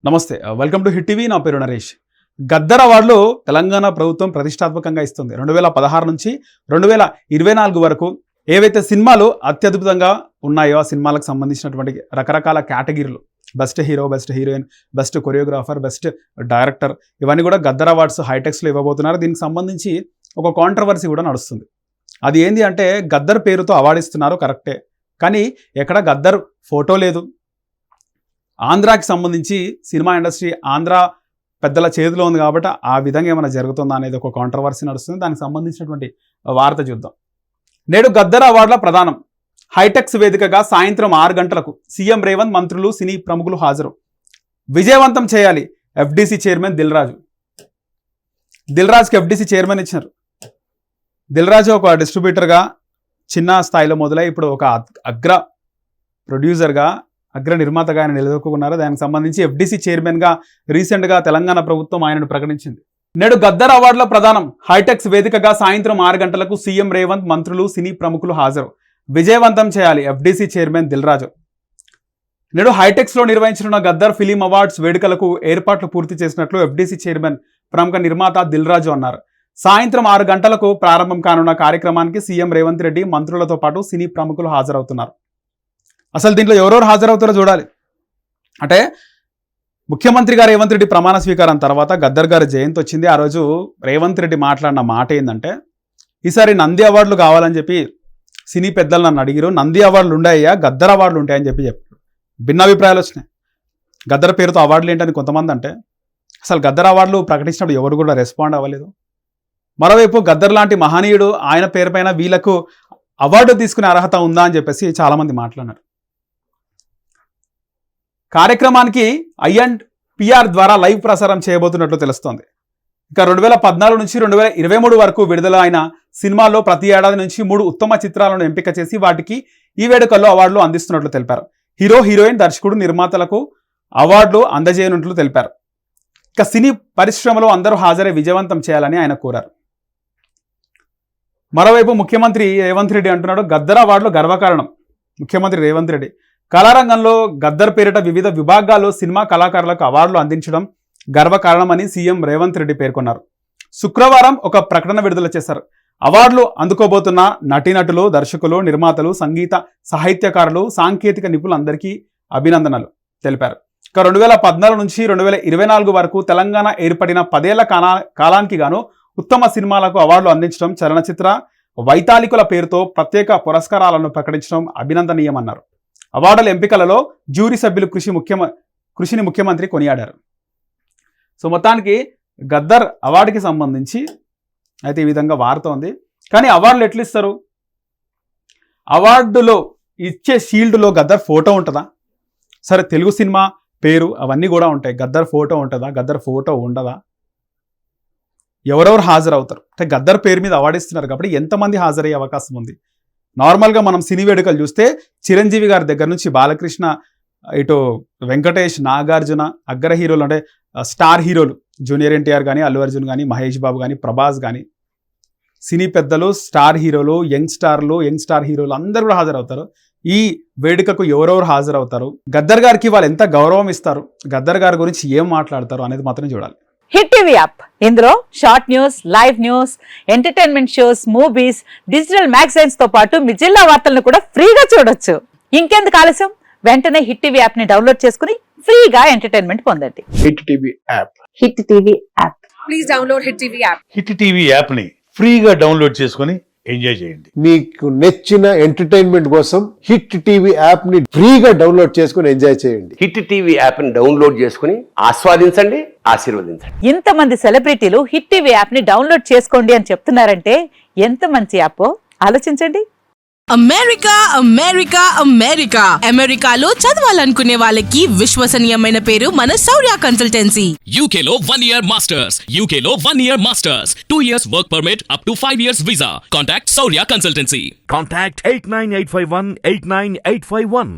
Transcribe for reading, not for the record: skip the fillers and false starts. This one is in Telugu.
నమస్తే వెల్కమ్ టు హిట్ టీవీ. నా పేరు నరేష్. గద్దర్ అవార్డులు తెలంగాణ ప్రభుత్వం ప్రతిష్టాత్మకంగా ఇస్తుంది. 2016 నుంచి 2024 వరకు ఏవైతే సినిమాలు అత్యద్భుతంగా ఉన్నాయో ఆ సినిమాలకు సంబంధించినటువంటి రకరకాల కేటగిరీలు, best hero, best heroine, best choreographer, best director, ఇవన్నీ కూడా గద్దర్ అవార్డ్స్ హైటెక్స్లో ఇవ్వబోతున్నారు. దీనికి సంబంధించి ఒక కాంట్రవర్సీ కూడా నడుస్తుంది. అది ఏంది అంటే, గద్దర్ పేరుతో అవార్డు ఇస్తున్నారు కరెక్టే, కానీ ఎక్కడ గద్దర్ ఫోటో లేదు. ఆంధ్రాకి సంబంధించి సినిమా ఇండస్ట్రీ ఆంధ్ర పెద్దల చేతిలో ఉంది కాబట్టి ఆ విధంగా ఏమైనా జరుగుతుందా అనేది ఒక కాంట్రవర్సీ నడుస్తుంది. దానికి సంబంధించినటువంటి వార్త చూద్దాం. నేడు గద్దర్ అవార్డుల ప్రదానం హైటెక్స్ వేదికగా సాయంత్రం 6 గంటలకు సీఎం రేవంత్, మంత్రులు, సినీ ప్రముఖులు హాజరు. విజయవంతం చేయాలి FDC chairman Dil Raju. దిల్రాజ్కి FDC chairman ఇచ్చినారు. దిల్రాజు ఒక డిస్ట్రిబ్యూటర్గా చిన్న స్థాయిలో మొదలై ఇప్పుడు ఒక అగ్ర ప్రొడ్యూసర్గా, అగ్ర నిర్మాతగా ఆయన నిలదొక్కున్నారు. దానికి సంబంధించి ఎఫ్డీసీ చైర్మన్గా రీసెంట్గా తెలంగాణ ప్రభుత్వం ఆయనను ప్రకటించింది. నేడు గద్దర్ అవార్డుల ప్రదానం హైటెక్స్ వేదికగా సాయంత్రం 6 గంటలకు సీఎం రేవంత్, మంత్రులు, సినీ ప్రముఖులు హాజరు. విజయవంతం చేయాలి ఎఫ్డీసీ చైర్మన్ దిల్రాజు. నేడు హైటెక్స్లో నిర్వహించనున్న గద్దర్ ఫిలిం అవార్డ్స్ వేడుకలకు ఏర్పాట్లు పూర్తి చేసినట్లు ఎఫ్డీసీ చైర్మన్, ప్రముఖ నిర్మాత దిల్రాజు అన్నారు. సాయంత్రం 6 గంటలకు ప్రారంభం కానున్న కార్యక్రమానికి సీఎం రేవంత్ రెడ్డి, మంత్రులతో పాటు సినీ ప్రముఖులు హాజరవుతున్నారు. అసలు దీంట్లో ఎవరెవరు హాజరవుతారో చూడాలి. అంటే ముఖ్యమంత్రి గారు రేవంత్ రెడ్డి ప్రమాణ స్వీకారం తర్వాత గద్దర్ గారి జయంతి వచ్చింది. ఆ రోజు రేవంత్ రెడ్డి మాట్లాడిన మాట ఏంటంటే, ఈసారి నంది అవార్డులు కావాలని చెప్పి సినీ పెద్దలు నన్ను అడిగిరు. నంది అవార్డులు ఉన్నాయా, గద్దర్ అవార్డులు ఉంటాయని చెప్పి చెప్పారు. భిన్నాభిప్రాయాలు వచ్చినాయి. గద్దర్ పేరుతో అవార్డులు ఏంటని కొంతమంది అంటే, అసలు గద్దర్ అవార్డులు ప్రకటించినప్పుడు ఎవరు కూడా రెస్పాండ్ అవ్వలేదు. మరోవైపు గద్దర్ లాంటి మహనీయుడు ఆయన పేరు పైన వీళ్ళకు అవార్డు తీసుకునే అర్హత ఉందా అని చెప్పేసి చాలామంది మాట్లాడారు. కార్యక్రమానికి INPR ద్వారా లైవ్ ప్రసారం చేయబోతున్నట్లు తెలుస్తోంది. ఇక 2014 నుంచి 2023 వరకు విడుదల అయిన సినిమాల్లో ప్రతి ఏడాది నుంచి 3 ఉత్తమ చిత్రాలను ఎంపిక చేసి వాటికి ఈ వేడుకల్లో అవార్డులు అందిస్తున్నట్లు తెలిపారు. హీరో, హీరోయిన్, దర్శకుడు, నిర్మాతలకు అవార్డులు అందజేయనున్నట్లు తెలిపారు. ఇక సినీ పరిశ్రమలో అందరూ హాజరై విజయవంతం చేయాలని ఆయన కోరారు. మరోవైపు ముఖ్యమంత్రి రేవంత్ రెడ్డి అంటున్నాడు, గద్దర్ అవార్డులు గర్వకారణం. ముఖ్యమంత్రి రేవంత్ రెడ్డి కళారంగంలో గద్దర్ పేరిట వివిధ విభాగాల్లో సినిమా కళాకారులకు అవార్డులు అందించడం గర్వకారణమని సీఎం రేవంత్ రెడ్డి పేర్కొన్నారు. శుక్రవారం ఒక ప్రకటన విడుదల చేశారు. అవార్డులు అందుకోబోతున్న నటీనటులు, దర్శకులు, నిర్మాతలు, సంగీత సాహిత్యకారులు, సాంకేతిక నిపుణులందరికీ అభినందనలు తెలిపారు. ఇక 2014 నుంచి 2024 వరకు తెలంగాణ ఏర్పడిన 10 ఏళ్ల కాలానికి గాను ఉత్తమ సినిమాలకు అవార్డులు అందించడం, చలనచిత్ర వైతాళికుల పేరుతో ప్రత్యేక పురస్కారాలను ప్రకటించడం అభినందనీయమన్నారు. అవార్డుల ఎంపికలలో జ్యూరీ సభ్యులు కృషిని ముఖ్యమంత్రి కొనియాడారు. సో మొత్తానికి గద్దర్ అవార్డుకి సంబంధించి అయితే ఈ విధంగా వార్త ఉంది. కానీ అవార్డులు ఎట్లు ఇస్తారు? అవార్డులో ఇచ్చే షీల్డ్లో గద్దర్ ఫోటో ఉంటుందా? సరే, తెలుగు సినిమా పేరు అవన్నీ కూడా ఉంటాయి. గద్దర్ ఫోటో ఉంటుందా? గద్దర్ ఫోటో ఉండదా? ఎవరెవరు హాజరవుతారు? అంటే గద్దర్ పేరు మీద అవార్డు ఇస్తున్నారు కాబట్టి ఎంతమంది హాజరయ్యే అవకాశం ఉంది? నార్మల్గా మనం సినీ వేడుకలు చూస్తే చిరంజీవి గారి దగ్గర నుంచి బాలకృష్ణ, ఇటు వెంకటేష్, నాగార్జున, అగ్ర హీరోలు అంటే స్టార్ హీరోలు, జూనియర్ ఎన్టీఆర్ కానీ, అల్లు అర్జున్ కానీ, మహేష్ బాబు కానీ, ప్రభాస్ కానీ, సినీ పెద్దలు, స్టార్ హీరోలు, యంగ్ స్టార్ హీరోలు అందరూ కూడా హాజరవుతారు. ఈ వేడుకకు ఎవరెవరు హాజరవుతారు, గద్దర్ గారికి వాళ్ళు ఎంత గౌరవం ఇస్తారు, గద్దర్ గారి గురించి ఏం మాట్లాడతారు అనేది మాత్రం చూడాలి. హిట్ టీవీ యాప్, ఇందులో short news, live news, entertainment shows, movies, digital magazines తో పాటు మీ జిల్లా వార్తలను కూడా ఫ్రీగా చూడొచ్చు. ఇంకెందుకు ఆలస్యం, వెంటనే హిట్ టీవీ యాప్ ని డౌన్లోడ్ చేసుకుని ఫ్రీగా ఎంటర్టైన్మెంట్ పొందండి. Hit TV app, hit TV app, please download hit TV app. Hit TV app ని ఫ్రీగా డౌన్లోడ్ చేసుకుని ఎంజాయ్ చేయండి. మీకు నచ్చిన ఎంటర్టైన్మెంట్ కోసం హిట్ టీవీ యాప్ ని ఫ్రీగా డౌన్లోడ్ చేసుకుని ఎంజాయ్ చేయండి. హిట్ టీవీ యాప్ ని డౌన్లోడ్ చేసుకుని ఆస్వాదించండి, ఆశీర్వదించండి. ఇంతమంది సెలబ్రిటీలు హిట్ టీవీ యాప్ ని డౌన్లోడ్ చేసుకోండి అని చెప్తున్నారంటే ఎంత మంచి యాప్ ఆలోచించండి. అమెరికాలో చదవాలనుకునే వాళ్ళకి విశ్వసనీయమైన పేరు మన శౌర్య కన్సల్టెన్సీ. UK లో 1 year masters, UK లో 1 year masters, 2 years work permit up to 5 years visa. Contact Saurya Consultancy. Contact 89851 89851.